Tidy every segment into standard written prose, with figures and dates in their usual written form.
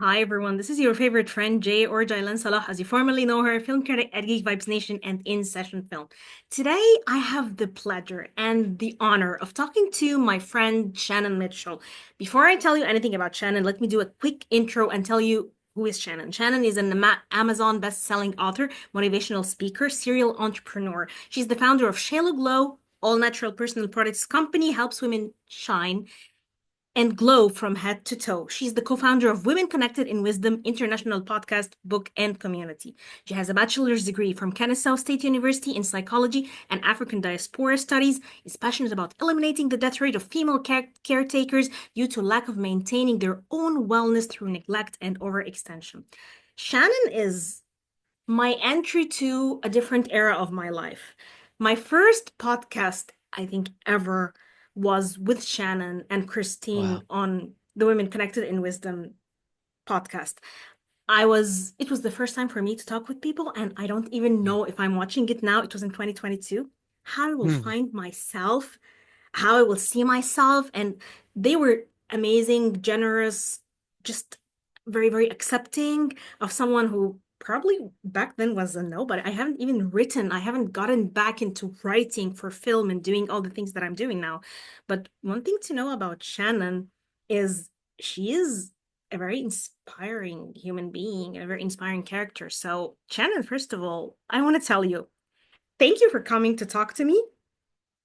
Hi everyone, this is your favorite friend Jay or Jailan Salah, as you formerly know her, film critic at Geek Vibes Nation and In Session Film. Today, I have the pleasure and the honor of talking to my friend Shannon Mitchell. Before I tell you anything about Shannon, let me do a quick intro and tell you who is Shannon. Shannon is an Amazon best-selling author, motivational speaker, serial entrepreneur. She's the founder of Shalo Glow, all natural personal products company, helps women shine and glow from head to toe. She's the co-founder of Women Connected in Wisdom International podcast, book, and community. She has a bachelor's degree from Kennesaw State University in psychology and African diaspora studies, is passionate about eliminating the death rate of female caretakers due to lack of maintaining their own wellness through neglect and overextension. Shannon is my entry to a different era of my life. My first podcast, I think, ever was with Shannon and Christine Wow. on the Women Connected in Wisdom podcast. It was the first time for me to talk with people, and I don't even Mm. know if I'm watching it now. It was in 2022. How I will Mm. find myself, how I will see myself. And they were amazing, generous, just very, very accepting of someone who probably back then was a nobody. I haven't gotten back into writing for film and doing all the things that I'm doing now. But one thing to know about Shannon is she is a very inspiring human being, a very inspiring character. So, Shannon, first of all, I want to tell you, thank you for coming to talk to me,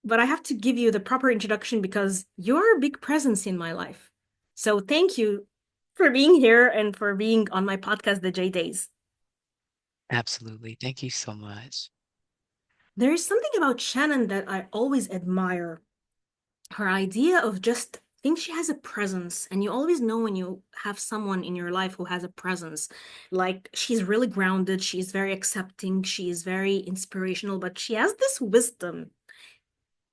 but I have to give you the proper introduction because you're a big presence in my life. So thank you for being here and for being on my podcast, The J Days. Absolutely. Thank you so much. There's something about Shannon that I always admire. Her idea of just I think she has a presence, and you always know when you have someone in your life who has a presence. Like she's really grounded, she's very accepting, she's very inspirational, but she has this wisdom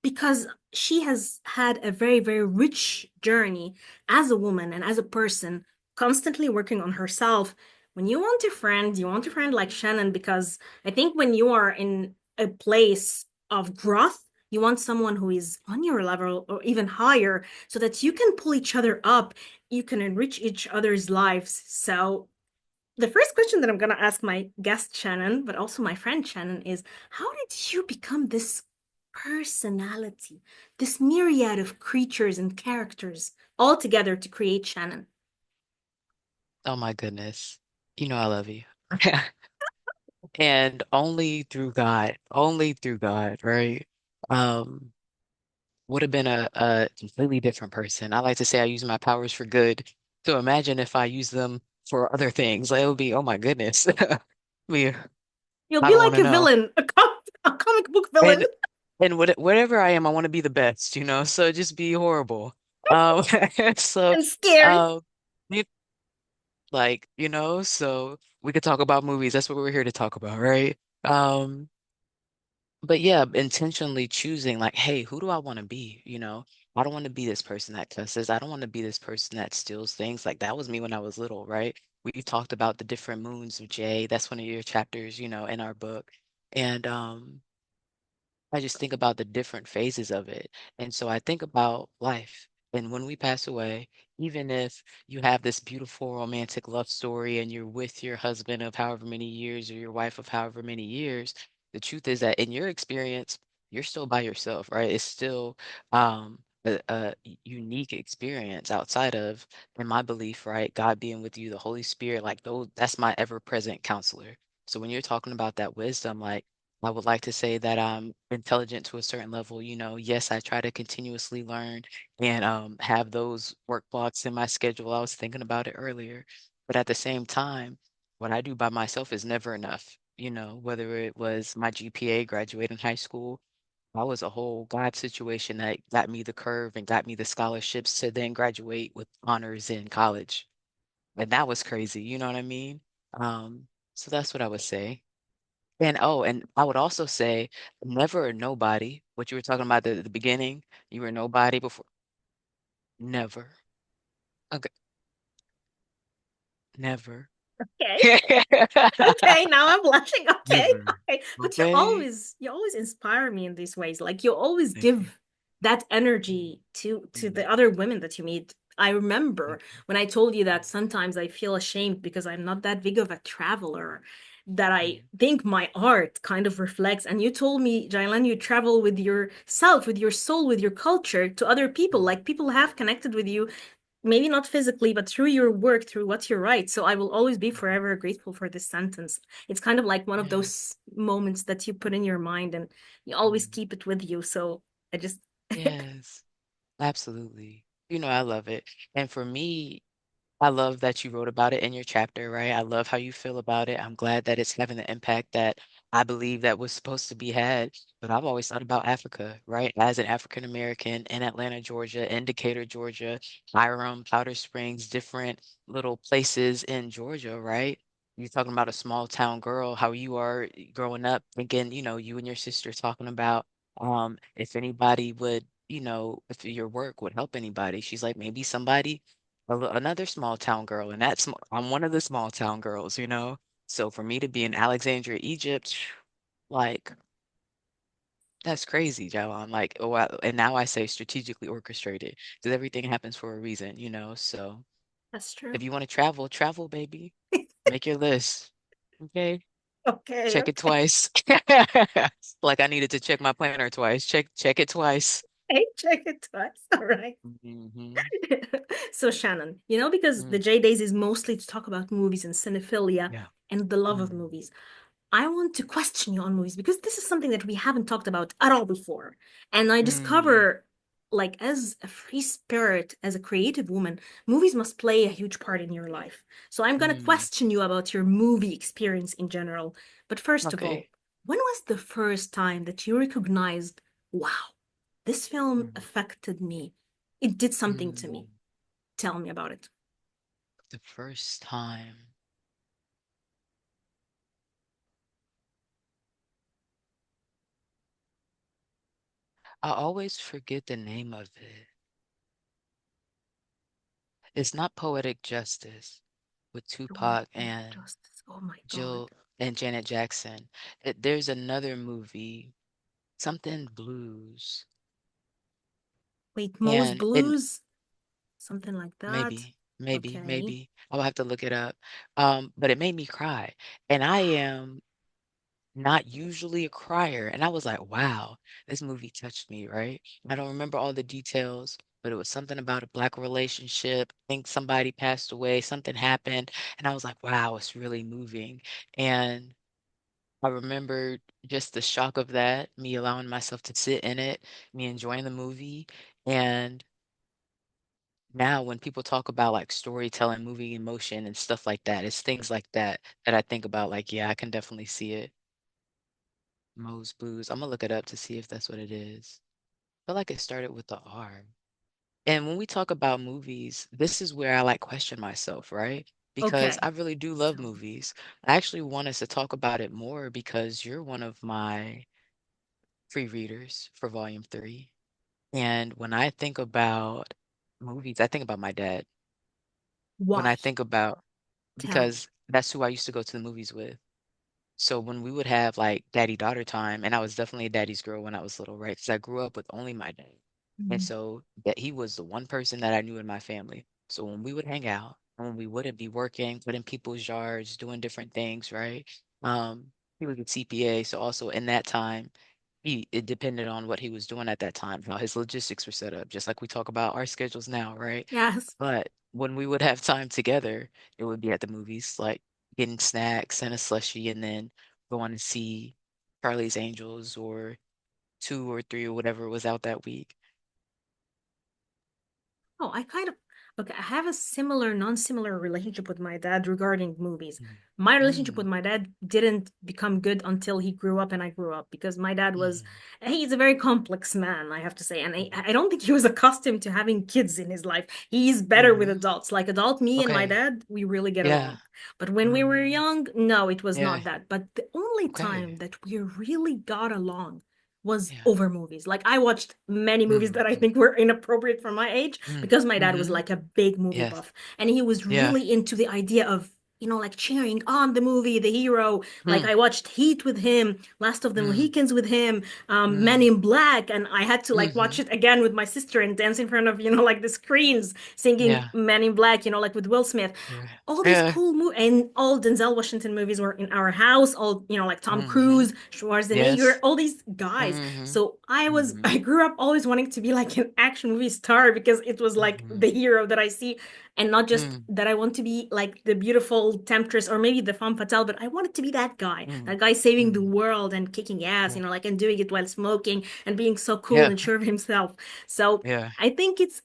because she has had a very, very rich journey as a woman and as a person, constantly working on herself. When you want a friend like Shannon, because I think when you are in a place of growth, you want someone who is on your level or even higher so that you can pull each other up, you can enrich each other's lives. So, the first question that I'm going to ask my guest Shannon, but also my friend Shannon, is how did you become this personality, this myriad of creatures and characters all together to create Shannon? Oh my goodness. You know I love you. And only through God, right? Um, would have been a completely different person. I like to say I use my powers for good. So imagine if I use them for other things. Like, it would be, oh my goodness. Me, You'll I be don't want like to a know. villain, a comic book villain. And whatever I am, I want to be the best, So just be horrible. Um, so And scary. um so we could talk about movies. That's what we're here to talk about, right? Um, but yeah, intentionally choosing like, hey, who do I want to be? I don't want to be this person that cusses. I don't want to be this person that steals things. Like that was me when I was little, right? We talked about the different moons of Jay. That's one of your chapters, in our book. And I just think about the different phases of it. And so I think about life. And when we pass away, even if you have this beautiful romantic love story and you're with your husband of however many years or your wife of however many years, the truth is that in your experience, you're still by yourself, right? It's still a unique experience outside of, in my belief, right? God being with you, the Holy Spirit, like those, that's my ever-present counselor. So when you're talking about that wisdom, like I would like to say that I'm intelligent to a certain level. Yes, I try to continuously learn and have those work blocks in my schedule. I was thinking about it earlier. But at the same time, what I do by myself is never enough. Whether it was my GPA, graduating high school, I was a whole God situation that got me the curve and got me the scholarships to then graduate with honors in college. And that was crazy. You know what I mean? So that's what I would say. And I would also say never a nobody. What you were talking about at the beginning, you were nobody before. Never. Okay, never. Okay. Okay, now I'm blushing. Okay. Never. Okay. But Okay. you always inspire me in these ways. Like you always Thank you. give that Mm, energy to mm, the other women that you meet. I remember Thank you. when I told you that sometimes I feel ashamed because I'm not that big of a traveler, that I Mm, think my art kind of reflects. And you told me, Jailan, you travel with yourself, with your soul, with your culture to other people. mm, Like people have connected with you, maybe not physically, but through your work, through what you write. So I will always be mhm. forever grateful for this sentence. It's kind of like one of Yeah. those moments that you put in your mind and you always Mm. keep it with you. So I just, Yes, absolutely. I love it. And for me, I love that you wrote about it in your chapter, right? I love how you feel about it. I'm glad that it's having the impact that I believe that was supposed to be had. But I've always thought about Africa, right? As an African American in Atlanta, Georgia, in Decatur, Georgia, Hiram, Powder Springs, different little places in Georgia, right? You're talking about a small town girl, how you are growing up, thinking, you and your sister talking about if anybody would, if your work would help anybody. She's like, maybe somebody another small town girl, and I'm one of the small town girls, you know? So for me to be in Alexandria, Egypt, like that's crazy, Joe. I'm like, oh, and now I say strategically orchestrated because everything happens for a reason, you know? So that's if true. you want to travel, travel, baby. Make your list. Okay? Okay, Check it okay. twice. Like I needed to check my planner twice. Check it twice. Hey, check it twice. All right. Hmm. So Shannon, because the Mm, J Days is mostly to talk about movies and cinephilia yeah. and the love of Mm, movies. I want to question you on movies because this is something that we haven't talked about at all before. And I mm, discover, like, as a free spirit, as a creative woman, movies must play a huge part in your life. So I'm going to mm. question you about your movie experience in general. But first of all, Okay. when was the first time that you recognized, wow, this film Mm, affected me? It did something to me. mm. Tell me about it. The first time. I always forget the name of it. It's not Poetic Justice with Poetic Tupac and justice. Oh my God. Jill and Janet Jackson. There's another movie, something blues, Wait, Moe's and Blues? Something like that. Okay. maybe I'll have to look it up. But it made me cry, and I am not usually a crier. And I was like, wow, this movie touched me, right? I don't remember all the details, but it was something about a black relationship. I think somebody passed away, something happened. And I was like, wow, it's really moving. And I remember just the shock of that, me allowing myself to sit in it, me enjoying the movie. And now when people talk about like storytelling, moving emotion and stuff like that, it's things like that that I think about like, yeah, I can definitely see it. Moe's Blues. I'm gonna look it up to see if that's what it is. I feel like it started with the R. And when we talk about movies, this is where I like question myself, right? Because Okay. I really do love Tell me. movies. I actually want us to talk about it more because you're one of my free readers for Volume 3. And when I think about movies, I think about my dad. When Why? I think about, Tell me. because that's who I used to go to the movies with. So when we would have like daddy-daughter time, and I was definitely a daddy's girl when I was little, right? Because I grew up with only my dad. And Mhm. so that he was the one person that I knew in my family. So when we would hang out, and when we wouldn't be working, put in people's yards, doing different things, right? He was a CPA, so also in that time, it depended on what he was doing at that time, how his logistics were set up, just like we talk about our schedules now, right? Yes. But when we would have time together, it would be at the movies, like getting snacks and a slushie, and then going to see Charlie's Angels or two or three or whatever was out that week. Oh, okay, I have a similar, non-similar relationship with my dad regarding movies. Mm, My relationship with mm, my dad didn't become good until he grew up and I grew up because my dad was, mhm, he's a very complex man, I have to say. And mhm, I don't think he was accustomed to having kids in his life. He's better with mhm. adults. Like adult me and my Okay. dad, we really get Yeah. along. But when we were Mm, young, no, it was yeah. not that. But the only Okay. time that we really got along was Yeah. over movies. Like I watched many movies Mm, that I mm, think were inappropriate for my age mm, because my dad was mhm. like a big movie Yes. buff and he was Yeah. really into the idea of like cheering on the movie, the hero. Like Mm, I watched Heat with him, Last of the mm, Mohicans with him, Men mm, in Black, and I had to like watch hmm. it again with my sister and dance in front of, like the screens, singing Yeah. Men in Black, like with Will Smith. Yeah. All these Yeah. cool movies and all Denzel Washington movies were in our house. All, like Tom Hmm. Cruise, Schwarzenegger, Yes. all these guys. Hmm. So Hmm. I grew up always wanting to be like an action movie star because it was like Hmm. the hero that I see, and not just Mm, that I want to be like the beautiful temptress or maybe the femme fatale, but I wanted to be mm, that guy saving the mm. world and kicking ass, Yeah. like and doing it while smoking and being so cool Yeah. and sure of himself. So Yeah. I think it's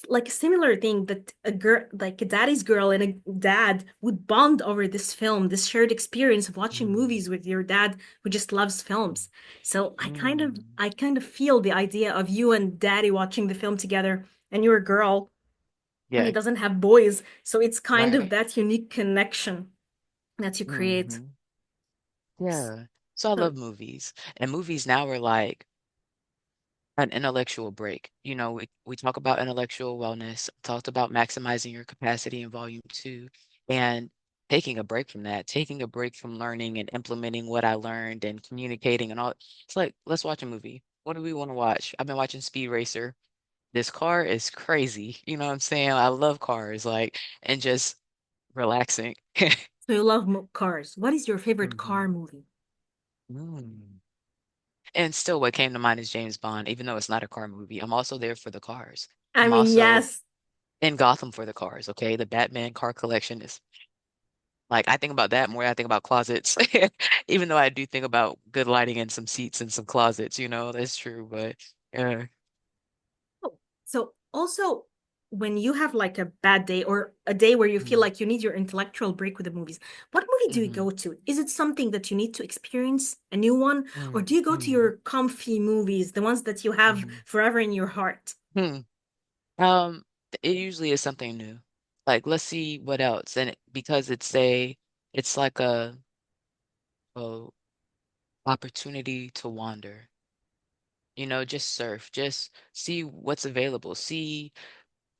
like a similar thing that a girl, like a daddy's girl and a dad would bond over this film, this shared experience of watching Mm, movies with your dad who just loves films. So mm. I kind of feel the idea of you and daddy watching the film together, and you're a girl and he Yeah. doesn't have boys. So it's kind of Right. that unique connection that you create. Hmm. Yeah. So I So, love movies. And movies now are like an intellectual break. We talk about intellectual wellness, talked about maximizing your capacity in volume two, and taking a break from that, taking a break from learning and implementing what I learned and communicating and all. It's like, let's watch a movie. What do we want to watch? I've been watching Speed Racer. This car is crazy. You know what I'm saying? I love cars, like, and just relaxing. so you love cars. What is your favorite car Hmm. movie? Mm. And still, what came to mind is James Bond, even though it's not a car movie. I'm also there for the cars. I I'm mean, also yes. in Gotham for the cars, okay? The Batman car collection is like I think about that more than I think about closets. Even though I do think about good lighting and some seats and some closets, that's true. But yeah. Oh, so also when you have like a bad day or a day where you feel Mm-hmm. like you need your intellectual break with the movies, what movie do you Mm-hmm. go to? Is it something that you need to experience, a new one, or do you go to Mm-hmm. your comfy movies, the ones that you have Mm-hmm. forever in your heart? Hmm. Um, it usually is something new. Like, let's see what else. And because it's like a opportunity to wander. Just surf, just see what's available, see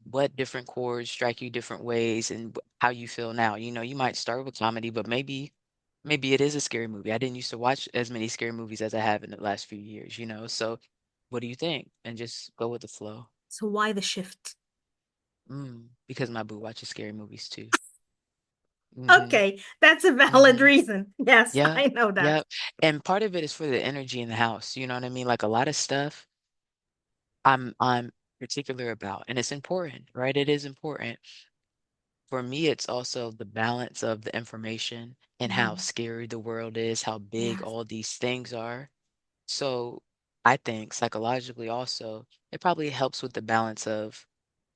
what different chords strike you different ways and how you feel now. You might start with comedy, but maybe it is a scary movie. I didn't used to watch as many scary movies as I have in the last few years. So what do you think? And just go with the flow. So why the shift? Because my boo watches scary movies too. Mm-hmm. Okay, that's a valid Mm-hmm. reason. Yes, Yeah. I know that. Yeah. And part of it is for the energy in the house. You know what I mean? Like a lot of stuff I'm particular about, and it's important, right? It is important. For me, it's also the balance of the information and how Mhm. scary the world is, how big Yes. all these things are. So I think psychologically also, it probably helps with the balance of,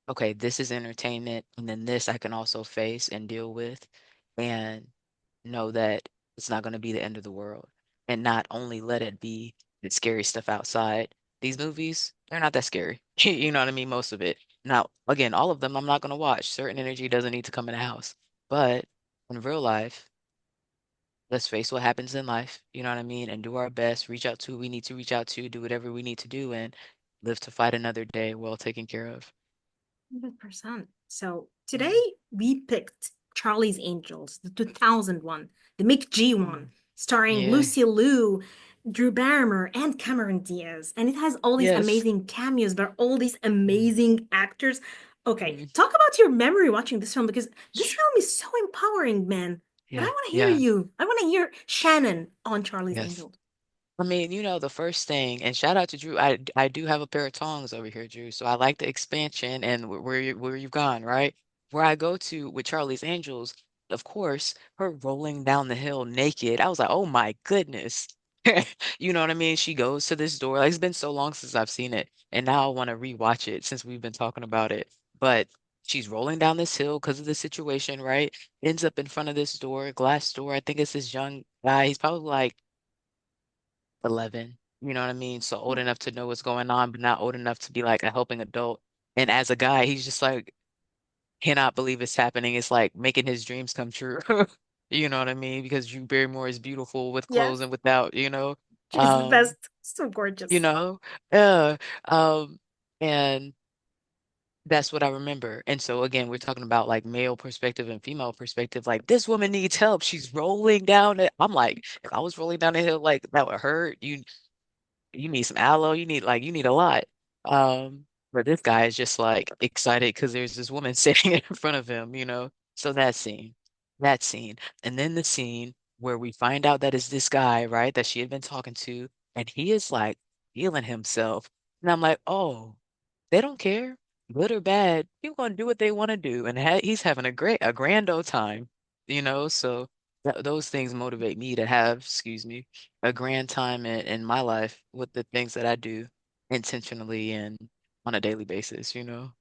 okay, this is entertainment, and then this I can also face and deal with and know that it's not going to be the end of the world. And not only let it be the scary stuff outside. These movies, they're not that scary. You know what I mean? Most of it. Now, again, all of them I'm not going to watch. Certain energy doesn't need to come in the house. But in real life, let's face what happens in life. You know what I mean? And do our best, reach out to who we need to reach out to, do whatever we need to do, and live to fight another day well taken care of. 100%. So today Mm, we picked Charlie's Angels, the 2001, the Mick G mm. one, starring Yeah. Lucy Liu, Drew Barrymore, and Cameron Diaz. And it has all these Yes. amazing cameos by all these Mm, amazing actors. Okay, mm. talk about your memory watching this film because this film is so empowering, man. But I Yeah, want to hear yeah, you. I want to hear Shannon on Charlie's yes. Angels. I mean, the first thing, and shout out to Drew. I do have a pair of tongs over here, Drew. So I like the expansion and where you've gone, right? Where I go to with Charlie's Angels, of course, her rolling down the hill naked. I was like, oh my goodness. You know what I mean? She goes to this door. Like, it's been so long since I've seen it, and now I want to rewatch it since we've been talking about it. But she's rolling down this hill because of the situation, right? Ends up in front of this door, glass door. I think it's this young guy. He's probably like 11, you know what I mean? So old enough to know what's going on, but not old enough to be like a helping adult. And as a guy, he's just like, cannot believe it's happening. It's like making his dreams come true. You know what I mean? Because Drew Barrymore is beautiful with Yes, clothes and without. she's the Um, best. So you gorgeous. know, yeah. Um, and That's what I remember. And so again, we're talking about like male perspective and female perspective. Like this woman needs help. She's rolling down it. I'm like, if I was rolling down the hill, like that would hurt. You need some aloe. You need a lot. But this guy is just like excited because there's this woman sitting in front of him, you know. So that scene, and then the scene where we find out that it's this guy, right, that she had been talking to, and he is like feeling himself. And I'm like, oh, they don't care, good or bad. People gonna do what they want to do, and he's having a grand old time, you know. So those things motivate me to have, excuse me, a grand time in my life with the things that I do intentionally and on a daily basis, you know.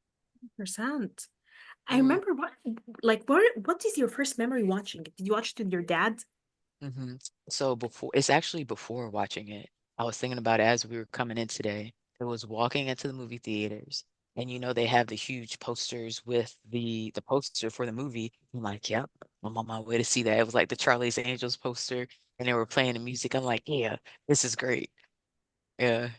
Percent. I Mm, remember what is your first memory watching it? Did you watch it with your dad? hmm So it's actually before watching it, I was thinking about it as we were coming in today. It was walking into the movie theaters, and you know they have the huge posters with the poster for the movie. I'm like, yep, I'm on my way to see that. It was like the Charlie's Angels poster, and they were playing the music. I'm like, yeah, this is great. Yeah,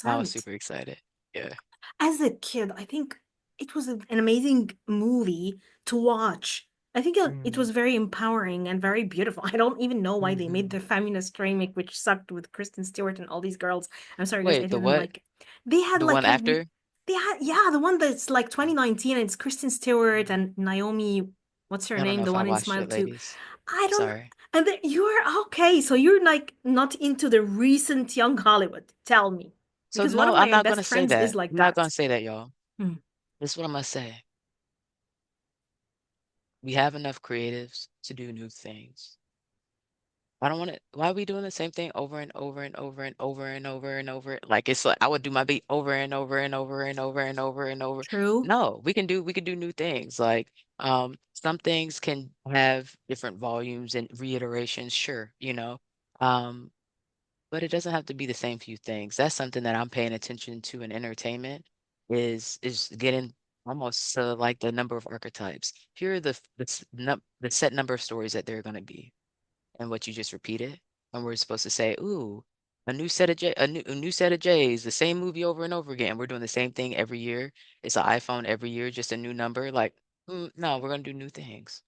I was 100%. super excited. Yeah. As a kid, I think it was an amazing movie to watch. I think it Mm-hmm. was very empowering and very beautiful. I don't even know why they made Mm-hmm. the feminist remake, which sucked with Kristen Stewart and all these girls. I'm sorry, guys, I Wait, the didn't what? like it. They had The one like after? they had, yeah, the one that's like 2019 and it's Kristen Stewart Mm. and Naomi, what's her I don't know name? The if I one in watched Smile it, 2. ladies. I don't, Sorry. and then you're okay. So you're like not into the recent young Hollywood. Tell me. So Because one no, of I'm my not gonna best say friends is that. like I'm not gonna that. say that, y'all. Hmm. This is what I'm gonna say. We have enough creatives to do new things. I don't want to. Why are we doing the same thing over and over and over and over and over and over? Like it's like I would do my beat over and over and over and over and over and over. True. No, we can do new things. Like some things can have different volumes and reiterations, sure, you know. Um, but it doesn't have to be the same few things. That's something that I'm paying attention to in entertainment is getting almost to like the number of archetypes. Here are the set number of stories that they're going to be and what you just repeated. And we're supposed to say, ooh, a new set of J's, the same movie over and over again. We're doing the same thing every year. It's an iPhone every year, just a new number. Like, no, we're going to do new things.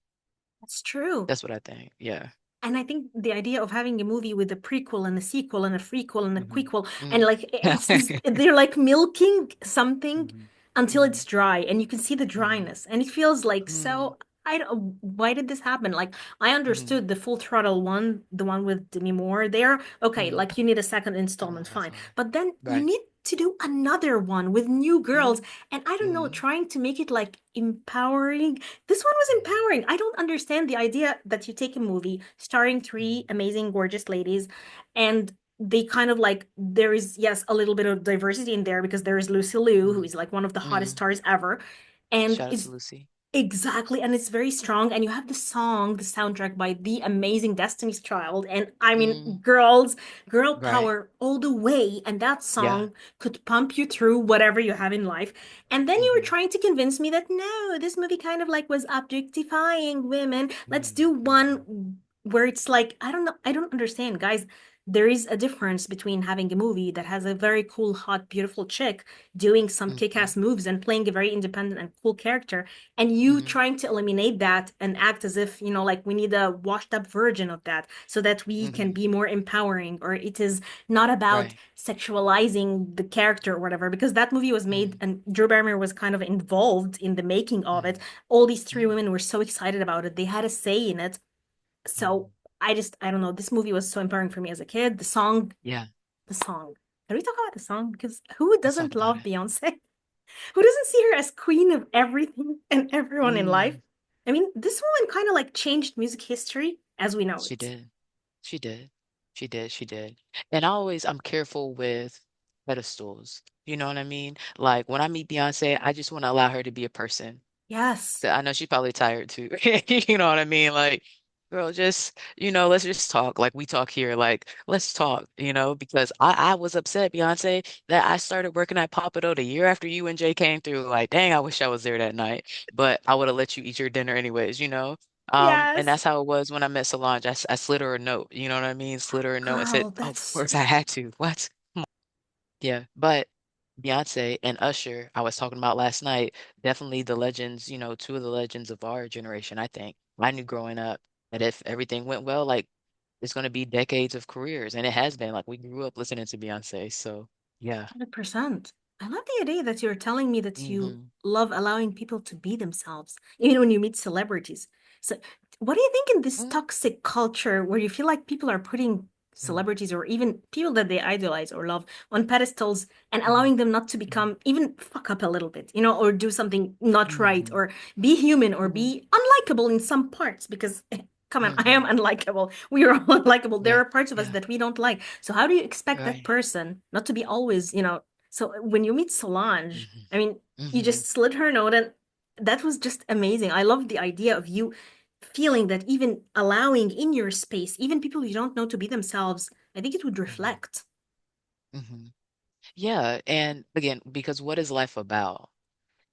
That's true. That's what I think. Yeah. And I think the idea of having a movie with a prequel and a sequel and a prequel and a hmm quequel and hmm like it's they're like milking something hmm until hmm it's dry and you can see the hmm dryness and it feels like hmm so I don't why did this happen? Like I hmm understood the Full Throttle one, the one with Demi Moore there. Okay, hmm like you need a second Oh, installment, that's fine. fine. But then you Right. need to do another one with new girls hmm and I don't know, hmm trying to make it like empowering. This one was empowering. I don't understand the idea that you take a movie starring three hmm amazing, gorgeous ladies, and they kind of like there is yes a little bit of diversity in there because there is Lucy Liu, who hmm is like one of the hottest hmm stars ever, and Shout out to is Lucy. exactly, and it's very strong. And you have the song, the soundtrack by the amazing Destiny's Child. And I mean, Mm, girls, girl right. power all the way. And that Yeah. song could pump you through whatever you have in life. And then you were hmm trying to convince me that no, this movie kind of like was objectifying women. Let's do hmm one where it's like, I don't know, I don't understand, guys. There is a difference between having a movie that has a very cool, hot, beautiful chick doing some hmm kick-ass moves and playing a very independent and cool character and you hmm trying to eliminate that and act as if like we need a washed up version of that so that we can hmm be more empowering or it is not about Right. sexualizing the character or whatever because that movie was made hmm and Drew Barrymore was kind of involved in the making of it. hmm All these three hmm women were so excited about it, they had a say in it. So hmm I don't know, this movie was so empowering for me as a kid. Yeah. The song can we talk about the song because who Let's talk doesn't about love it. Beyonce? Who doesn't see her as queen of everything and everyone in life? Mm, I mean, this woman kind of like changed music history as we know she it. did. She did. She did. She did. And I'm careful with pedestals. You know what I mean? Like when I meet Beyonce, I just want to allow her to be a person. Yes. So I know she's probably tired too. You know what I mean? Like, girl, just, let's just talk like we talk here. Like, let's talk, because I was upset, Beyonce, that I started working at Papado the year after you and Jay came through. Like, dang, I wish I was there that night. But I would have let you eat your dinner anyways, you know? And Yes. that's how it was when I met Solange. I slid her a note, you know what I mean? Slid her a note and said, Girl, oh, of that's course I had to. What? Yeah. But Beyonce and Usher, I was talking about last night, definitely the legends, two of the legends of our generation, I think. I knew growing up that if everything went well, like it's going to be decades of careers. And it has been. Like we grew up listening to Beyonce. So, yeah. 100%. I love the idea that you're telling me that you Hmm. love allowing people to be themselves, even when you meet celebrities. So, what do you think in this toxic culture where you feel like people are putting Hmm. celebrities or even people that they idolize or love on pedestals and Hmm. allowing them not to Hmm. become even fuck up a little bit, or do something not right Hmm. or be human or Hmm. be unlikable in some parts? Because come on, I am Hmm. unlikable. We are all unlikable. There Yeah. are parts of us Yeah. that we don't like. So how do you expect that Right. person not to be always, so when you meet Solange, Hmm. I mean, you Hmm. just slid her note, and that was just amazing. I love the idea of you feeling that even allowing in your space, even people you don't know to be themselves, I think it would Hmm. reflect. Hmm. Yeah. And again, because what is life about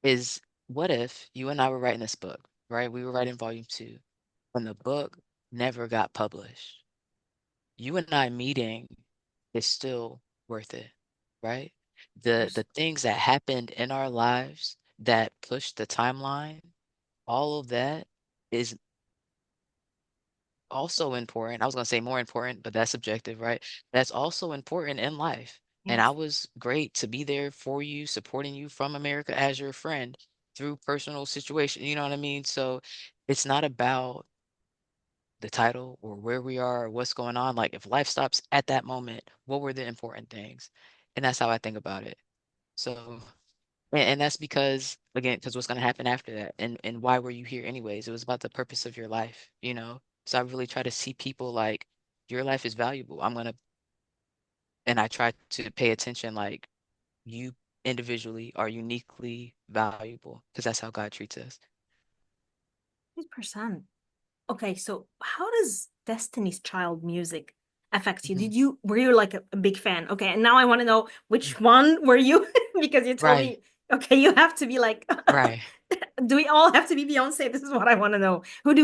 is what if you and I were writing this book, right? We were writing volume two, and the book never got published. You and I meeting is still worth it, right? Of The course. things that happened in our lives that pushed the timeline, all of that is also important. I was gonna say more important, but that's subjective, right? That's also important in life. And I Yes. was great to be there for you, supporting you from America as your friend through personal situation. You know what I mean? So it's not about the title or where we are or what's going on. Like if life stops at that moment, what were the important things? And that's how I think about it. So, and that's because again, because what's going to happen after that, and why were you here anyways? It was about the purpose of your life. So I really try to see people like your life is valuable. And I try to pay attention like you individually are uniquely valuable because that's how God treats us. 100%. Okay, so how does Destiny's Child music affect you? Hmm. Were you like a big fan? Okay, and now I want to know which one were you? Because you told Right, me, okay, you have to be like, right. do we all have to be Beyonce? This is what I want to know. Who And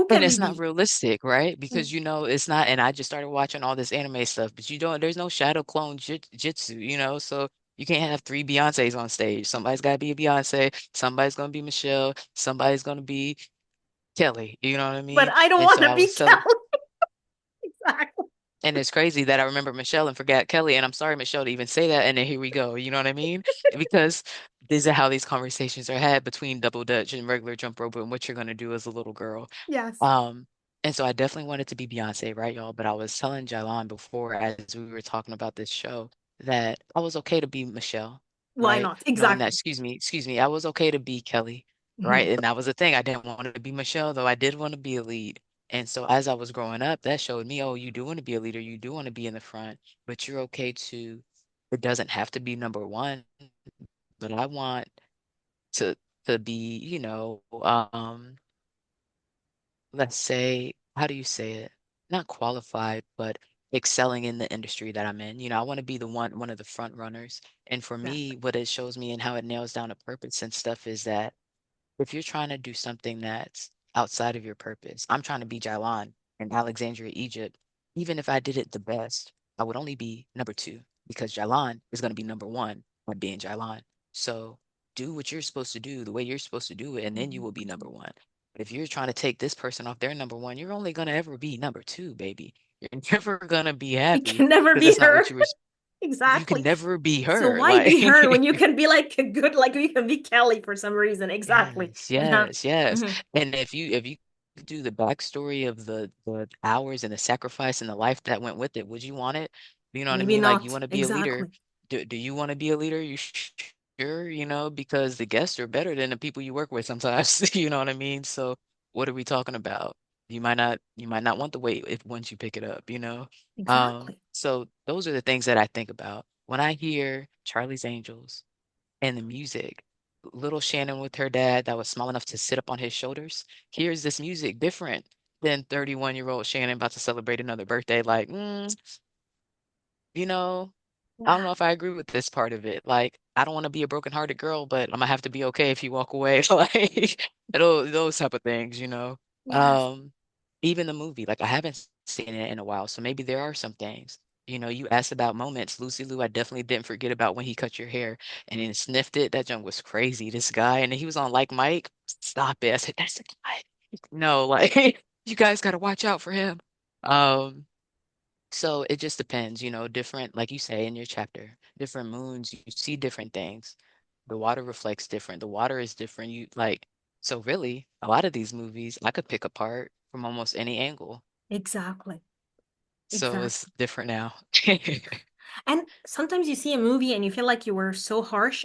can we it's not be? realistic, right? Mm. Because it's not, and I just started watching all this anime stuff, but there's no shadow clone jitsu, so you can't have three Beyoncés on stage. Somebody's got to be a Beyonce, somebody's gonna be Michelle, somebody's gonna be Kelly, you know what I But mean? I don't And want so to I be was telling, Kelly. Exactly. and it's crazy that I remember Michelle and forgot Kelly, and I'm sorry, Michelle, to even say that, and then here we go, you know what I mean? Because these are how these conversations are had between Double Dutch and regular jump rope and what you're gonna do as a little girl. Yes. Um, and so I definitely wanted to be Beyonce, right, y'all? But I was telling Jailon before, as we were talking about this show, that I was okay to be Michelle, Why right? not? Knowing that, Exactly. excuse me, I was okay to be Kelly, right? Mhm. And that was the thing. I didn't want to be Michelle, though I did want to be a lead. And so as I was growing up, that showed me, oh, you do want to be a leader, you do want to be in the front, but you're okay to, it doesn't have to be number one, but I want to be, let's say, how do you say it? Not qualified, but excelling in the industry that I'm in. I want to be one of the front runners. And for me, Exactly. what it shows me and how it nails down a purpose and stuff is that if you're trying to do something that's outside of your purpose, I'm trying to be Jalan in Alexandria, Egypt. Even if I did it the best, I would only be number two because Jalan is going to be number one by being Jalan. So do what you're supposed to do the way you're supposed to do it, and then you Mhm. will be number one. But if you're trying to take this person off their number one, you're only going to ever be number two, baby. You're never going to be You happy can never because be that's not her. what you can Exactly. never be So her. why Like, be her when you can be like a good, like you can be Kelly for some reason? Exactly. yes, Uh-huh. yes, yes. Mhm. And if you do the backstory of the hours and the sacrifice and the life that went with it, would you want it? You know what I Maybe mean? Like you not. want to be a leader. Exactly. Do you want to be a leader? You sure? Because the guests are better than the people you work with sometimes. You know what I mean? So what are we talking about? You might not want the weight if once you pick it up. Exactly. So those are the things that I think about when I hear Charlie's Angels and the music. Little Shannon with her dad that was small enough to sit up on his shoulders hears this music different than 31-year-old Shannon about to celebrate another birthday. Like, you know, I don't Yeah. know if I agree with this part of it. Like, I don't want to be a broken-hearted girl, but I'm gonna have to be okay if you walk away. Like, those type of things. Yes. Um, Even the movie, like I haven't seen it in a while, so maybe there are some things. You know, you asked about moments. Lucy Liu, I definitely didn't forget about when he cut your hair and then sniffed it. That junk was crazy. This guy, and then he was on like Mike. Stop it. I said, that's the guy. No, like you guys got to watch out for him. Um, so it just depends, you know, different, like you say in your chapter, different moons, you see different things. The water reflects different. The water is different. You like, so really, a lot of these movies I could pick apart from almost any angle. Exactly. So it's Exactly. different now. And sometimes you see a movie and you feel like you were so harsh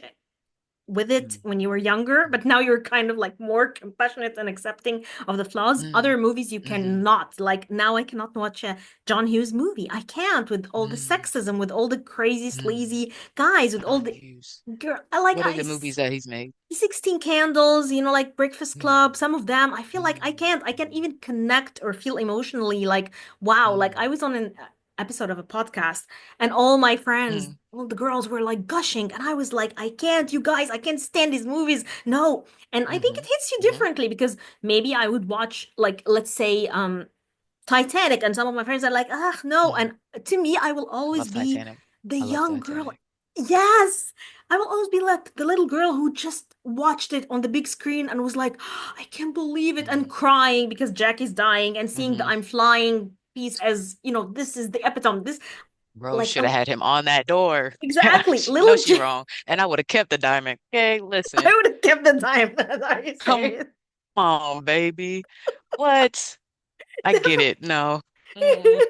with it Mm, when you were younger, but now you're kind of like more compassionate and accepting of the flaws. mm, Other movies you mm-hmm, cannot. Like now I cannot watch a John Hughes movie. I can't with all the mm, sexism, with all the crazy mm. sleazy guys, with all John the Hughes. girl. I like What are I the movies that he's made? 16 Candles, like Breakfast Club, Mm, some of them, I feel like mm, I can't even connect or feel emotionally like, wow, like I mm, was on an episode of a podcast and all my friends, mm, all the girls were like gushing and I was like, I can't, you guys, I can't stand these movies. No. And I think mm-hmm, it hits you mm-hmm, differently because maybe I would watch like, let's say, Titanic, and some of my friends are like, ah, no. mm. And to me, I will I always love be Titanic. the I love young girl. Titanic. Yes, I will always be like the little girl who just watched it on the big screen and was like, I can't believe it, and Mm-hmm, crying because Jack is dying and seeing the mm-hmm. I'm flying piece as, this is the epitome. This, Bro like, should have had him on that door. exactly, She know little she Jack. wrong. And I would have kept the diamond. Okay, listen. I would have kept the time. Are you Come serious? on, baby. What? I get it. No. Mm,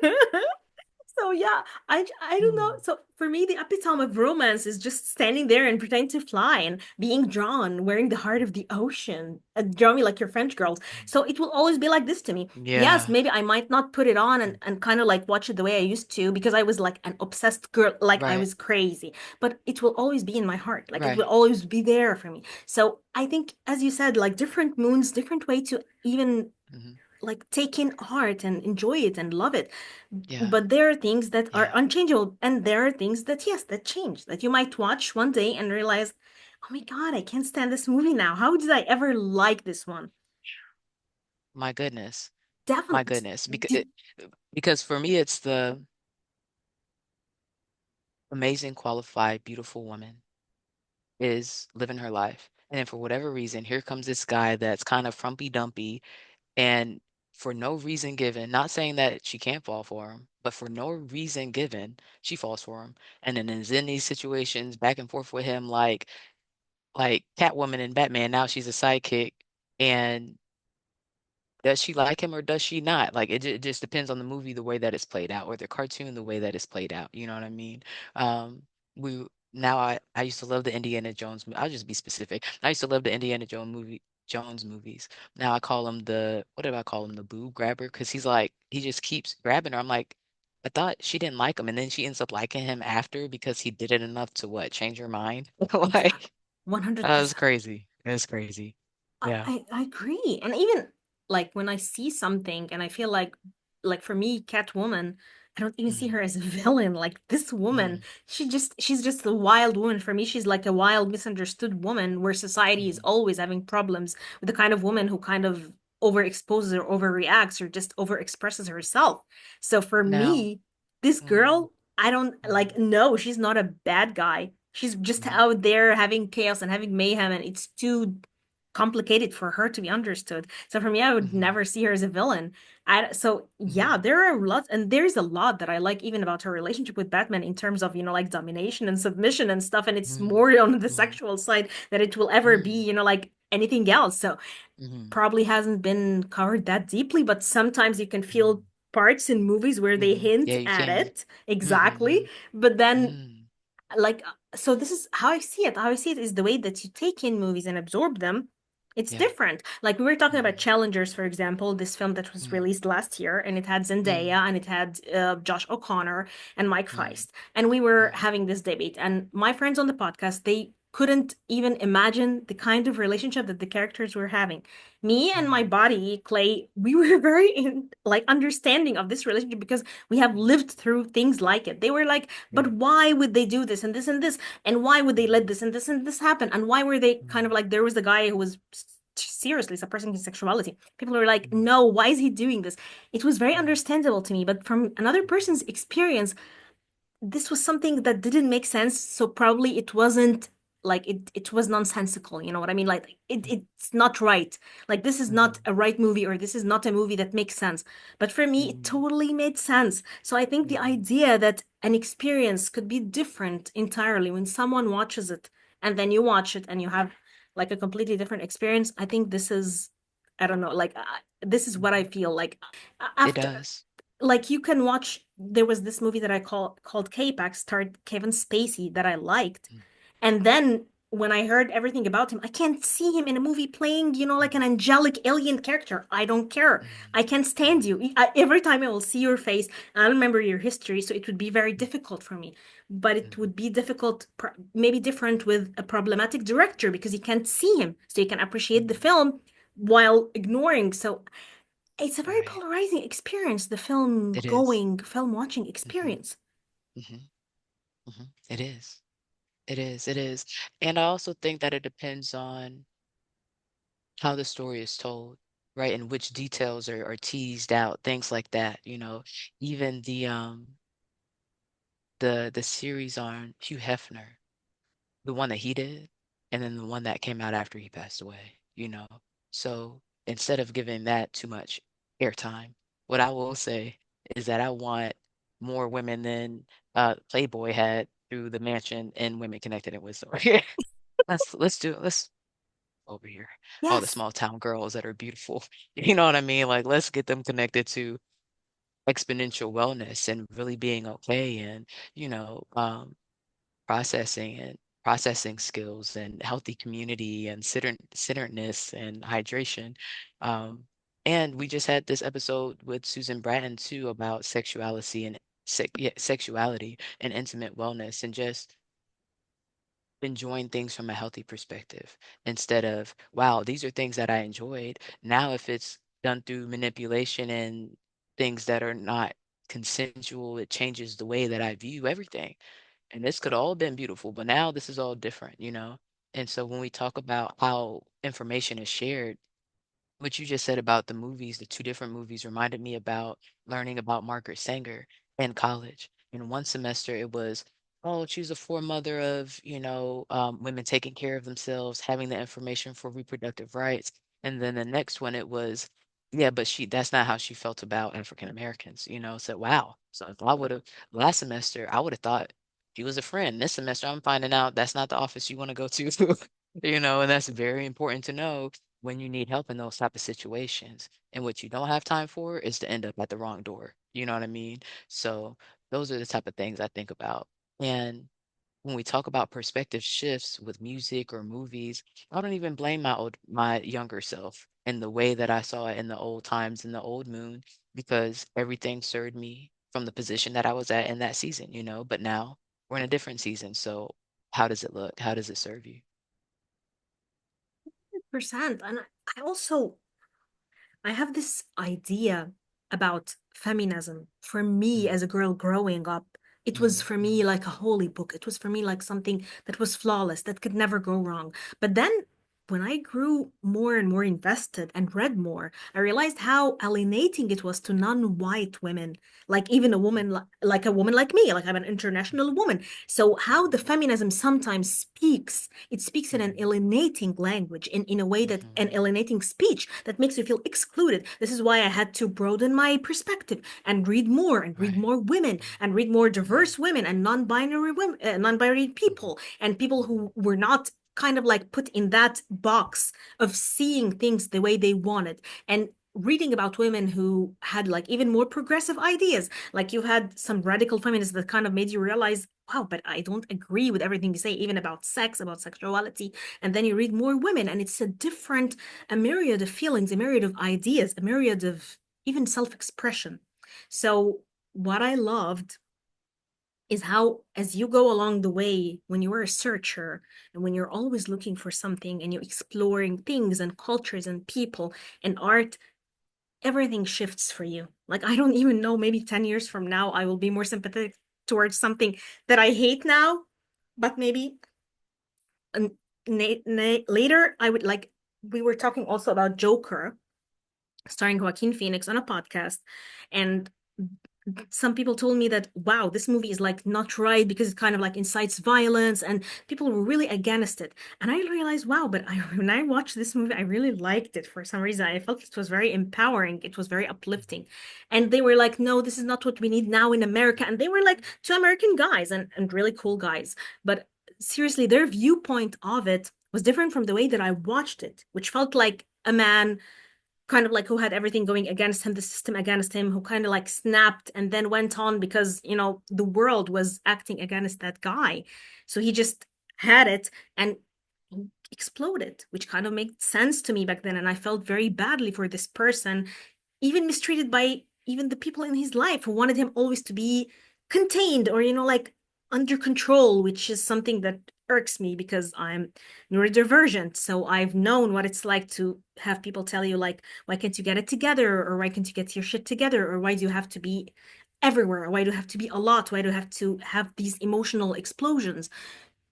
So yeah, I don't know. mm, So for me, the epitome of romance is just standing there and pretending to fly and being drawn, wearing the heart of the ocean, draw me like your French girls. So it will always be like this to me. Yes, yeah. maybe I might not put it on Mm, and kind of like watch it the way I used to because I was like an obsessed girl, like I right. was crazy. But it will always be in my heart, like it will Right. always be there for me. So I think, as you said, like different moons, different way to even Hmm. like take in art and enjoy it and love it. Yeah. But there are things that are Yeah. unchangeable, and there are things that, yes, that change, that you might watch one day and realize, oh my God, I can't stand this movie now. How did I ever like this one? My goodness. My Definitely. goodness. Because for me it's the amazing, qualified, beautiful woman is living her life. And then for whatever reason, here comes this guy that's kind of frumpy dumpy and for no reason given, not saying that she can't fall for him, but for no reason given, she falls for him. And then is in these situations back and forth with him like Catwoman and Batman. Now she's a sidekick. And does she like him or does she not? Like it just depends on the movie, the way that it's played out, or the cartoon, the way that it's played out. You know what I mean? We now I used to love the Indiana Jones. I'll just be specific. I used to love the Indiana Jones movies. Now I call him the what do I call him? The boob grabber because he's like he just keeps grabbing her. I'm like, I thought she didn't like him, and then she ends up liking him after because he did it enough to what change her mind. Exactly. Like that was 100%. crazy. It was crazy. Yeah. I agree. And even like when I see something and I feel like for me, Catwoman, I don't even see Mm, her as a villain. Like this woman, mm, she's just a wild woman. For me, she's like a wild, misunderstood woman where society is mm. always having problems with the kind of woman who kind of overexposes or overreacts or just overexpresses herself. So for Now. me, this Mm, girl, I don't mhm, like, no, she's not a bad guy. She's just mhm, out there having chaos and having mayhem, and it's too complicated for her to be understood. So for me, I would mhm, never see her as a villain. So yeah, mhm, there are lots, and there's a lot that I like even about her relationship with Batman in terms of, like domination and submission and stuff. And it's mhm, more on the mhm, sexual side that it will ever be, mm, like anything else. So mhm, probably hasn't been covered that deeply, but sometimes you can feel mhm, parts in movies where they mhm. hint Yeah, you at can. it Mm, exactly, mhm, but then mm. like so this is how I see it. How I see it is the way that you take in movies and absorb them. It's Yeah. different. Like we were talking about Mhm, Challengers, for example, this film that was mm, released last year, and it had mm, Zendaya and it had Josh O'Connor and Mike mm, Feist, and we were mm, having this debate. And my friends on the podcast, they couldn't even imagine the kind of relationship that the characters were having. Me and my mm, body, Clay, we were very like understanding of this relationship because we have mm, lived through things like it. They were like, yeah. but why would they do this and this and this? And why would they let Mhm, this and this happen? And why were they kind of mm, like, there was the guy who was seriously suppressing his sexuality. People were like, mm, no, why is he doing this? It was very mm, understandable to me. But from another person's experience, this was something that didn't make sense, so probably it wasn't like it was nonsensical, you know what I mean? Like it's not right. Like this is not Mm-hmm. a right movie, or this is not a movie that makes sense. But for me, it Mm-hmm. totally made sense. So I think the Mm-hmm. idea that an experience could be different entirely when someone watches it and then you watch it and you have like a completely different experience, I think this is, I don't know, like this is what I Mm-hmm. feel like It after, does. like you can watch, there was this movie that I called K-Pax, starred Kevin Spacey, that I liked. And then when I heard everything about him, I can't see him in a movie playing, you know, like an angelic alien character. I don't care. I can't stand Mm-hmm. you. Every time I will see your face, I remember your history, so it would be very difficult for me. But it Mm-hmm. would be difficult, maybe different with a problematic director because you can't see him, so you can appreciate the Mm-hmm. film while ignoring. So it's a very Right. polarizing experience, the It is. film watching Mm-hmm. experience. Mm-hmm. Mm-hmm. It is. It is. It is. And I also think that it depends on how the story is told, right? And which details are teased out, things like that, you know. Even the series on Hugh Hefner, the one that he did, and then the one that came out after he passed away, you know. So instead of giving that too much airtime, what I will say is that I want more women than Playboy had through the mansion and Women Connected in Wisdom. Let's do it. Let's over here. All the Yes. small town girls that are beautiful. You know what I mean? Like let's get them connected to exponential wellness and really being okay and, you know, processing and processing skills and healthy community and centeredness and hydration. Um, and we just had this episode with Susan Bratton too about sexuality and sexuality and intimate wellness and just enjoying things from a healthy perspective instead of, wow, these are things that I enjoyed. Now, if it's done through manipulation and things that are not consensual, it changes the way that I view everything. And this could all have been beautiful, but now this is all different, you know? And so when we talk about how information is shared, what you just said about the movies, the two different movies reminded me about learning about Margaret Sanger in college. In one semester, it was, oh, she's a foremother of, you know, women taking care of themselves, having the information for reproductive rights. And then the next one, it was, yeah, but that's not how she felt about African Americans, you know? So, wow. So if I would have, last semester, I would have thought she was a friend. This semester, I'm finding out that's not the office you want to go to, you know, and that's very important to know when you need help in those type of situations. And what you don't have time for is to end up at the wrong door. You know what I mean? So those are the type of things I think about. And when we talk about perspective shifts with music or movies, I don't even blame my younger self in the way that I saw it in the old times in the old moon because everything served me from the position that I was at in that season, you know, but now we're in a different season. So how does it look? How does it serve you? Percent. And I also, I have this idea about feminism. For me, Mm, as a girl growing up, it was mm, for me mm, like a holy book. It was for me like something that was flawless, that could never go wrong. But then when I grew more and more invested and read more, I realized how alienating it was to non-white women, like even a mm, woman like a woman like me, like I'm an international woman. So how the mhm, feminism sometimes speaks, it speaks in an mhm, alienating language, in a way that an mhm, alienating speech that makes you feel excluded. This is why I had to broaden my perspective and read right. more women and read more Mhm, diverse women and non-binary women, non-binary mhm, people and people mhm, who were not kind of like put in that box of seeing things the way they wanted, and reading about women who had like even more progressive ideas. Like you had some radical feminists that kind of made you realize, wow, but I don't agree with everything you say, even about sex, about sexuality. And then you read more women, and it's a different, a myriad of feelings, a myriad of ideas, a myriad of even self-expression. So what I loved is how, as you go along the way, when you're a searcher and when you're always looking for something and you're exploring things and cultures and people and art, everything shifts for you. Like, I don't even know, maybe 10 years from now, I will be more sympathetic towards something that I hate now, but maybe um, later I would like. We were talking also about Joker starring Joaquin Phoenix on a podcast, and some people told me that, wow, this movie is like not right because it kind of like incites violence, and people were really against it. And I realized, wow, but when I watched this movie, I really liked it for some reason. I felt it was very empowering. It was very uplifting. And they were like, no, this is not what we need now in America. And they were like two American guys, and really cool guys. But seriously, their viewpoint of it was different from the way that I watched it, which felt like a man kind of like who had everything going against him, the system against him, who kind of like snapped and then went on because, the world was acting against that guy. So he just had it and exploded, which kind of made sense to me back then. And I felt very badly for this person, even mistreated by even the people in his life who wanted him always to be contained or, like under control, which is something that irks me because I'm neurodivergent. So I've known what it's like to have people tell you, like, why can't you get it together? Or why can't you get your shit together? Or why do you have to be everywhere? Why do you have to be a lot? Why do you have to have these emotional explosions?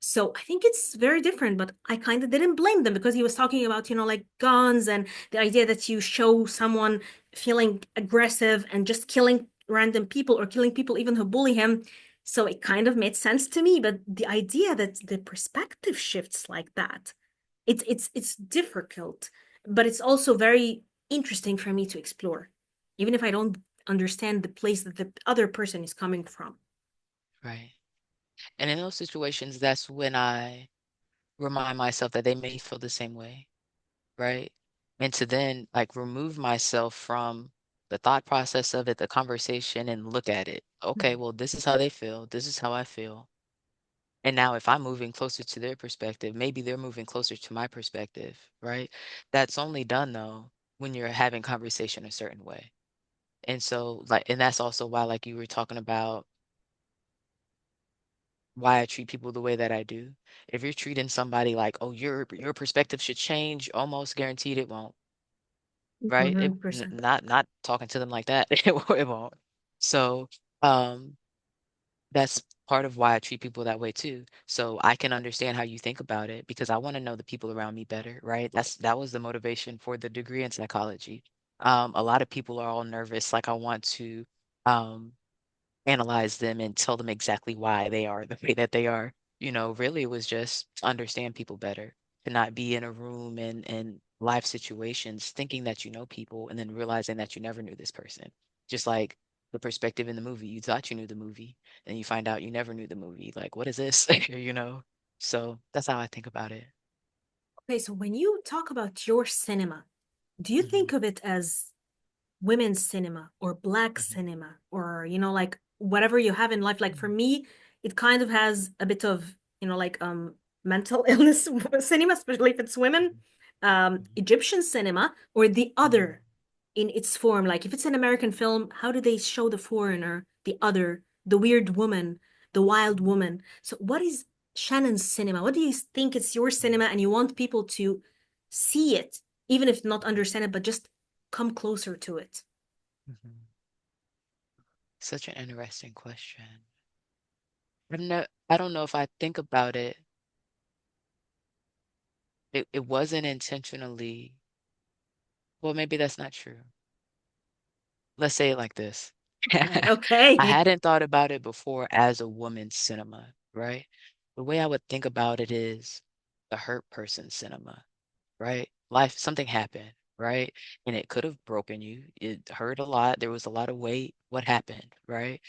So I think it's very different, but I kind of didn't blame them because he was talking about, like guns and the idea that you show someone feeling aggressive and just killing random people or killing people even who bully him. So it kind of made sense to me, but the idea that the perspective shifts like that, it's difficult, but it's also very interesting for me to explore, even if I don't understand the place that the other person is coming from. Right. And in those situations, that's when I remind myself that they may feel the same way, right? And to then like remove myself from the thought process of it, the conversation, and look at it. Okay, well, this is how they feel. This is how I feel. And now if I'm moving closer to their perspective, maybe they're moving closer to my perspective, right? That's only done though when you're having conversation a certain way. And so like, and that's also why like you were talking about why I treat people the way that I do. If you're treating somebody like, oh, your perspective should change, almost guaranteed it won't, right? It 100%. not talking to them like that. It won't. So, um, that's part of why I treat people that way too. So I can understand how you think about it because I want to know the people around me better, right? That was the motivation for the degree in psychology. A lot of people are all nervous, like I want to um analyze them and tell them exactly why they are the way that they are. Really it was just to understand people better, to not be in a room and life situations thinking that you know people and then realizing that you never knew this person. Just like the perspective in the movie, you thought you knew the movie, and you find out you never knew the movie. Like, what is this? You know? So that's how I think about it. Okay, so when you talk about your cinema, do you Hmm. think of it as women's cinema or black Hmm. cinema or, like whatever you have in life? Like for me, it kind of has a bit of, like mental illness cinema, especially if it's women, Egyptian cinema or the Hmm. other in its form. Like if it's an American film, how do they show the foreigner, the other, the weird woman, the wild woman? So what is Shannon's cinema? What do you think is your cinema and you want people to see it, even if not understand it, but just come closer to it? Hmm. Such an interesting question. I don't know if I think about it. It wasn't intentionally. Well, maybe that's not true. Let's say it like this. I Okay. hadn't thought about it before as a woman's cinema, right? The way I would think about it is the hurt person cinema, right? Life, something happened, right? And it could have broken you. It hurt a lot. There was a lot of weight. What happened, right?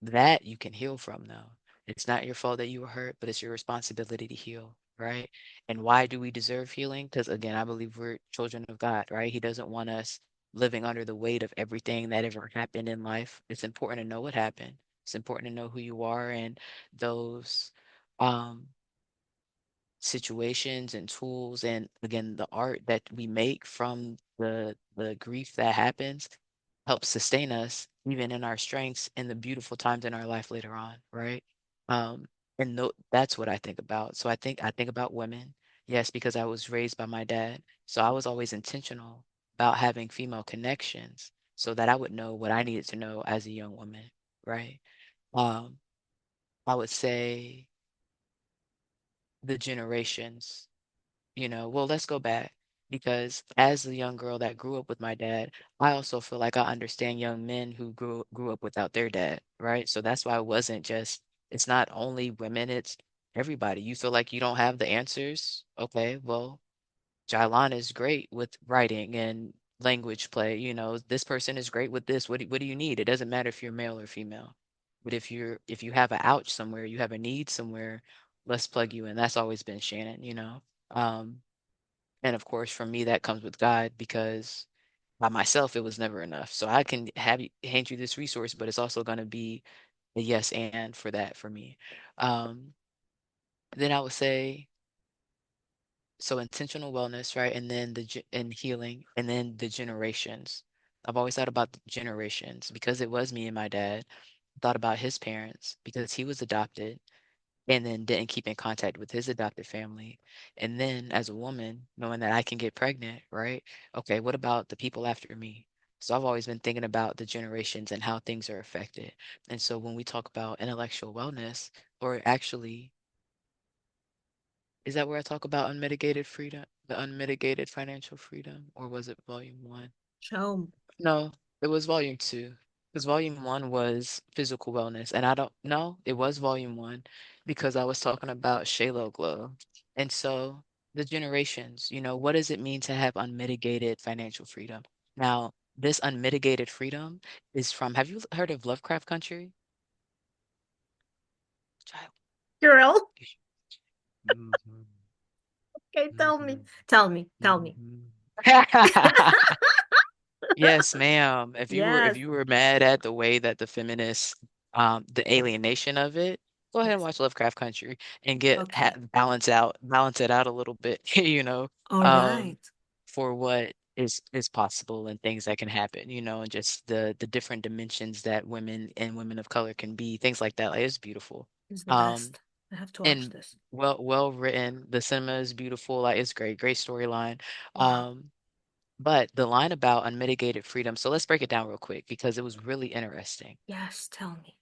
That you can heal from, though. It's not your fault that you were hurt, but it's your responsibility to heal, right? And why do we deserve healing? Because again, I believe we're children of God, right? He doesn't want us living under the weight of everything that ever happened in life. It's important to know what happened. It's important to know who you are and those um situations and tools and again the art that we make from the grief that happens helps sustain us even in our strengths and the beautiful times in our life later on, right? um and that's what I think about. So I think about women, yes, because I was raised by my dad, so I was always intentional about having female connections so that I would know what I needed to know as a young woman, right? um I would say the generations. Well, let's go back. because as a young girl that grew up with my dad, I also feel like I understand young men who grew up without their dad, right? So that's why it wasn't just it's not only women, it's everybody. You feel like you don't have the answers? Okay, well, Jailan is great with writing and language play. You know, this person is great with this. What do you need? It doesn't matter if you're male or female. But if you have a ouch somewhere, you have a need somewhere, let's plug you in. That's always been Shannon, you know. Um, and of course, for me, that comes with God because by myself, it was never enough. So I can hand you this resource, but it's also going to be a yes and for that for me. Um, then I would say so intentional wellness, right? And then and healing, and then the generations. I've always thought about the generations because it was me and my dad. Thought about his parents because he was adopted and then didn't keep in contact with his adopted family. And then as a woman, knowing that I can get pregnant, right? Okay, what about the people after me? So I've always been thinking about the generations and how things are affected. And so when we talk about intellectual wellness, or actually, is that where I talk about unmitigated freedom, the unmitigated financial freedom, or was it volume one? Show. No, it was volume two. Because volume one was physical wellness. And I don't know, it was volume one because I was talking about Shalo Glow. And so the generations, you know, what does it mean to have unmitigated financial freedom? Now, this unmitigated freedom is from, have you heard of Lovecraft Country? Child, Girl. you should- Mhm, Okay, tell me. mhm, Tell me. Tell me. mhm. Yes, ma'am. If Yes. you were mad at the way that the feminists, the alienation of it, go ahead and Yes. watch Lovecraft Country and Okay. balance it out a little bit, you know, All um, right. for what is possible and things that can happen, you know, and just the different dimensions that women of color can be, things like that. Like it's beautiful. It's the Um, best. I have to watch and this. well written. The cinema is beautiful. Like it's great storyline. Wow. Um, but the line about unmitigated freedom, so let's break it down real quick because it was really interesting. Yes, tell me.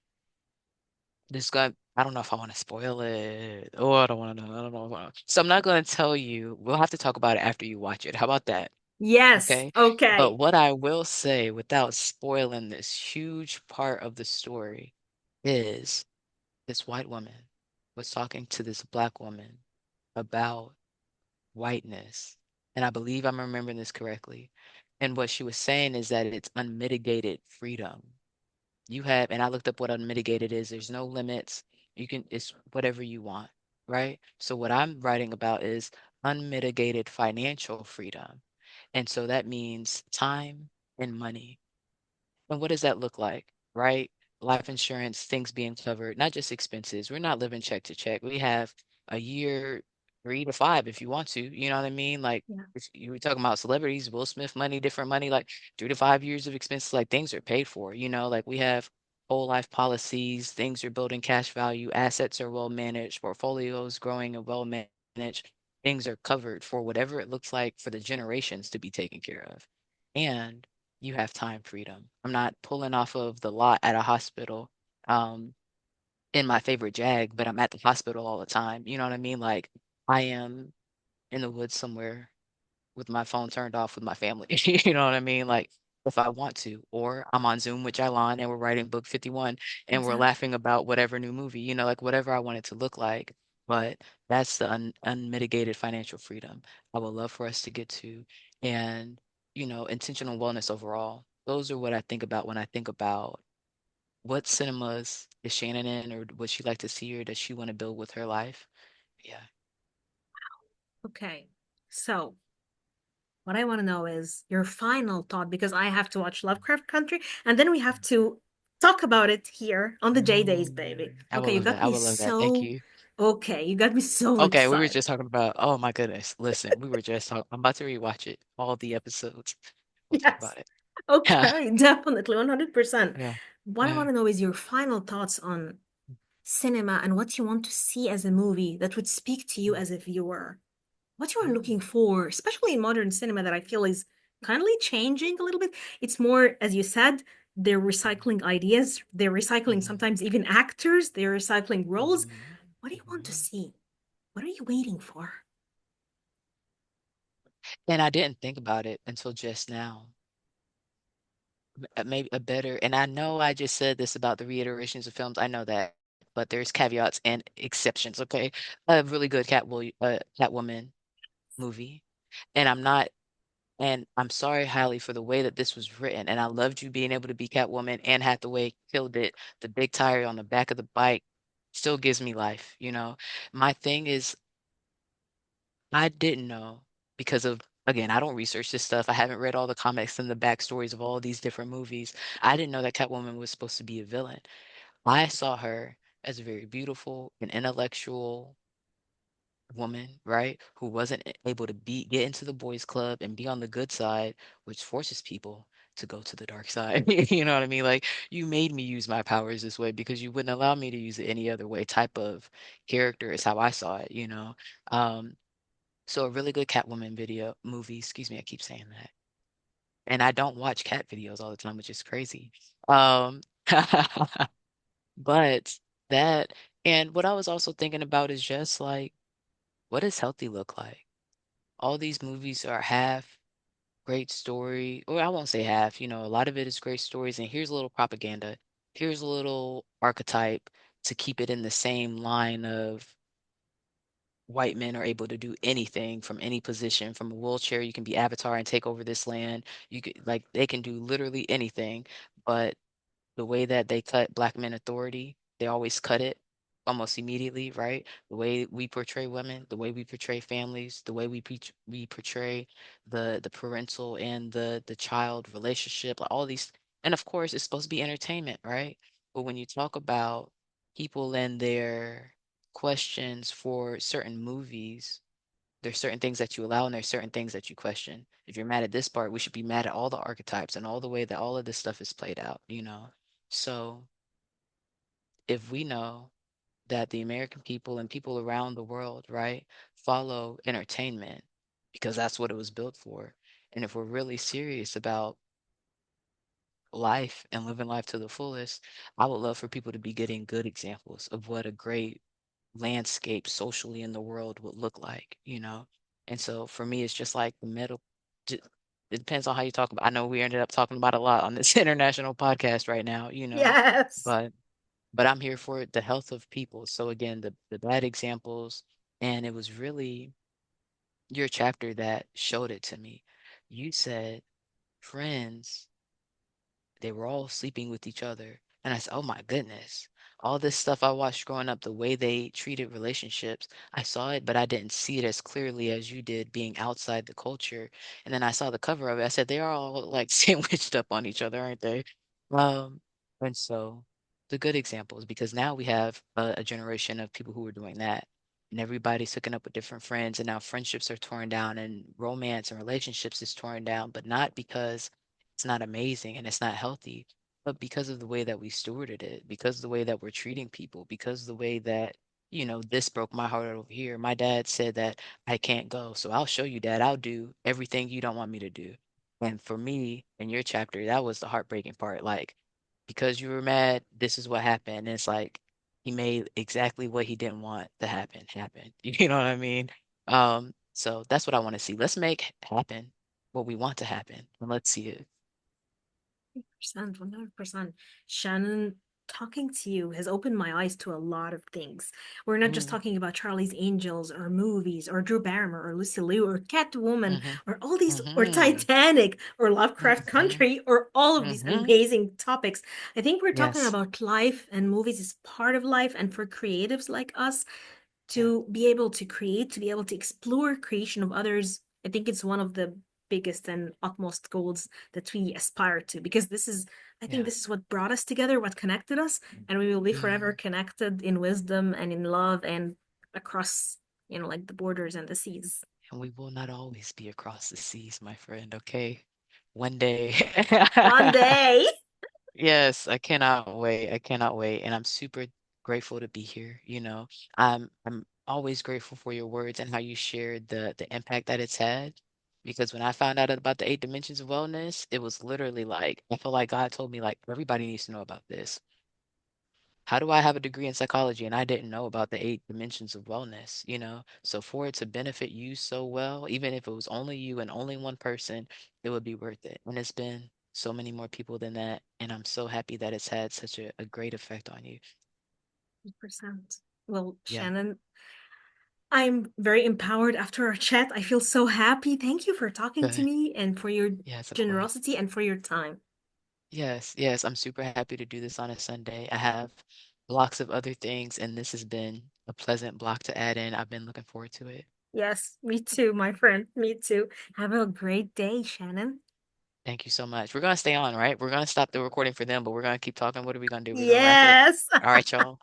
This guy, I don't know if I want to spoil it. Oh, I don't want to know. I don't know. So I'm not going to tell you. We'll have to talk about it after you watch it. How about that? Yes. Okay. But Okay. what I will say without spoiling this huge part of the story is this white woman was talking to this black woman about whiteness. And I believe I'm remembering this correctly. And what she was saying is that it's unmitigated freedom. You have, and I looked up what unmitigated is. There's no limits. It's whatever you want, right? So what I'm writing about is unmitigated financial freedom. And so that means time and money. And what does that look like, right? Life insurance, things being covered, not just expenses. We're not living check to check. We have a year, 3 to 5 if you want to. You know what I mean? Like Yeah. if you were talking about celebrities, Will Smith money, different money, like 3 to 5 years of expenses, like things are paid for. You know, like we have whole life policies, things are building cash value, assets are well managed, portfolios growing and well managed. Things are covered for whatever it looks like for the generations to be taken care of. And you have time freedom. I'm not pulling off of the lot at a hospital um, in my favorite Jag, but I'm at the hospital all the time. You know what I mean? Like I am in the woods somewhere with my phone turned off with my family. You know what I mean? Like if I want to, or I'm on Zoom with Jailon and we're writing book 51 and we're Exactly. laughing about whatever new movie, you know, like whatever I want it to look like. But that's the unmitigated financial freedom I would love for us to get to. And, you know, intentional wellness overall. Those are what I think about when I think about what cinemas is Shannon in or would she like to see or does she want to build with her life? Yeah. Okay. So, what I want to know is your final thought because I have to watch Lovecraft Country and then we have to talk about it here on the J Days, baby. I would Okay, you love that. got I me would love that. Thank so you. okay. You got me so Okay, we were excited. just talking about, oh my goodness. Listen, we were just talking, I'm about to rewatch it, all the episodes. We'll talk Yes. about it. Okay, definitely 100%. Yeah. What I Yeah. want to know is your final thoughts on cinema and what you want to see as a movie that would speak to you as a viewer. What you are Mm, looking for, especially in modern cinema, that I feel is kindly changing a little bit. It's more, as you said, they're recycling ideas, they're recycling mhm, sometimes even actors, they're recycling roles. mhm, What do you want to mhm. see? What are you waiting for? And I didn't think about it until just now. Maybe a better, and I know I just said this about the reiterations of films. I know that, but there's caveats and exceptions, okay? A really good Catwoman movie. And I'm not, and I'm sorry, Hallie, for the way that this was written. And I loved you being able to be Catwoman. Anne Hathaway killed it. The big tire on the back of the bike still gives me life, you know? My thing is, I didn't know because of, again, I don't research this stuff. I haven't read all the comics and the backstories of all these different movies. I didn't know that Catwoman was supposed to be a villain. I saw her as a very beautiful and intellectual woman, right? Who wasn't able to get into the boys' club and be on the good side, which forces people to go to the dark side. You know what I mean? Like, you made me use my powers this way because you wouldn't allow me to use it any other way type of character is how I saw it, you know? Um, so a really good Catwoman video movie, excuse me, I keep saying that. And I don't watch cat videos all the time, which is crazy. Um, but that, and what I was also thinking about is just like, what does healthy look like? All these movies are half great story, or I won't say half, you know, a lot of it is great stories, and here's a little propaganda. Here's a little archetype to keep it in the same line of white men are able to do anything from any position. From a wheelchair, you can be Avatar and take over this land. You could like they can do literally anything, but the way that they cut black men authority, they always cut it almost immediately, right? The way we portray women, the way we portray families, the way we portray the parental and the child relationship, like all these, and of course it's supposed to be entertainment, right? But when you talk about people and their questions for certain movies, there's certain things that you allow and there's certain things that you question. If you're mad at this part, we should be mad at all the archetypes and all the way that all of this stuff is played out, you know? So if we know that the American people and people around the world, right, follow entertainment because that's what it was built for. And if we're really serious about life and living life to the fullest, I would love for people to be getting good examples of what a great landscape socially in the world would look like, you know? And so for me, it's just like the middle. j- It depends on how you talk about. I know we ended up talking about a lot on this international podcast right now, you know, Yes. but I'm here for the health of people. So again, the bad examples, and it was really your chapter that showed it to me. You said friends, they were all sleeping with each other. And I said, oh my goodness. All this stuff I watched growing up, the way they treated relationships, I saw it, but I didn't see it as clearly as you did being outside the culture. And then I saw the cover of it. I said, they are all like sandwiched up on each other, aren't they? Um, and so the good examples, because now we have a generation of people who are doing that. And everybody's hooking up with different friends, and now friendships are torn down, and romance and relationships is torn down, but not because it's not amazing and it's not healthy, but because of the way that we stewarded it, because of the way that we're treating people, because of the way that, you know, this broke my heart over here. My dad said that I can't go. So I'll show you, Dad. I'll do everything you don't want me to do. And for me, in your chapter, that was the heartbreaking part. Like, because you were mad, this is what happened. And it's like he made exactly what he didn't want to happen. You know what I mean? So that's what I want to see. Let's make happen what we want to happen, and let's see it. 100%. Shannon, talking to you has opened my eyes to a lot of things. We're not just Mm, talking about Charlie's Angels or movies or Drew Barrymore or Lucy Liu or Catwoman mhm, or all these or mhm, Titanic or Lovecraft mhm, Country or all of these mhm. amazing topics. I think we're talking Yes. about life and movies is part of life, and for creatives like us, Yeah. to be able to create, to be able to explore creation of others, I think it's one of the biggest and utmost goals that we aspire to, because I think Yeah. this is what brought us together, what connected us, and we will be forever Mhm. connected in wisdom and in love and across, like the borders and the seas. And we will not always be across the seas, my friend, okay? One day. One day. Yes, I cannot wait. I cannot wait. And I'm super grateful to be here, you know. I'm always grateful for your words and how you shared the impact that it's had. Because when I found out about the 8 dimensions of wellness, it was literally like I feel like God told me like everybody needs to know about this. how do I have a degree in psychology and I didn't know about the 8 dimensions of wellness, you know? So for it to benefit you so well, even if it was only you and only one person, it would be worth it. And it's been so many more people than that. And I'm so happy that it's had such a great effect on you. 100%. Well, Yeah. Shannon, I'm very empowered after our chat. I feel so happy. Thank you for talking to Good. me and for your Yes, of course. generosity and for your time. Yes, yes. I'm super happy to do this on a Sunday. I have blocks of other things, and this has been a pleasant block to add in. I've been looking forward to it. Yes, me too, my friend. Me too. Have a great day, Shannon. Thank you so much. We're gonna stay on, right? We're gonna stop the recording for them, but we're gonna keep talking. What are we gonna do? We're gonna wrap it. Yes. All right, y'all.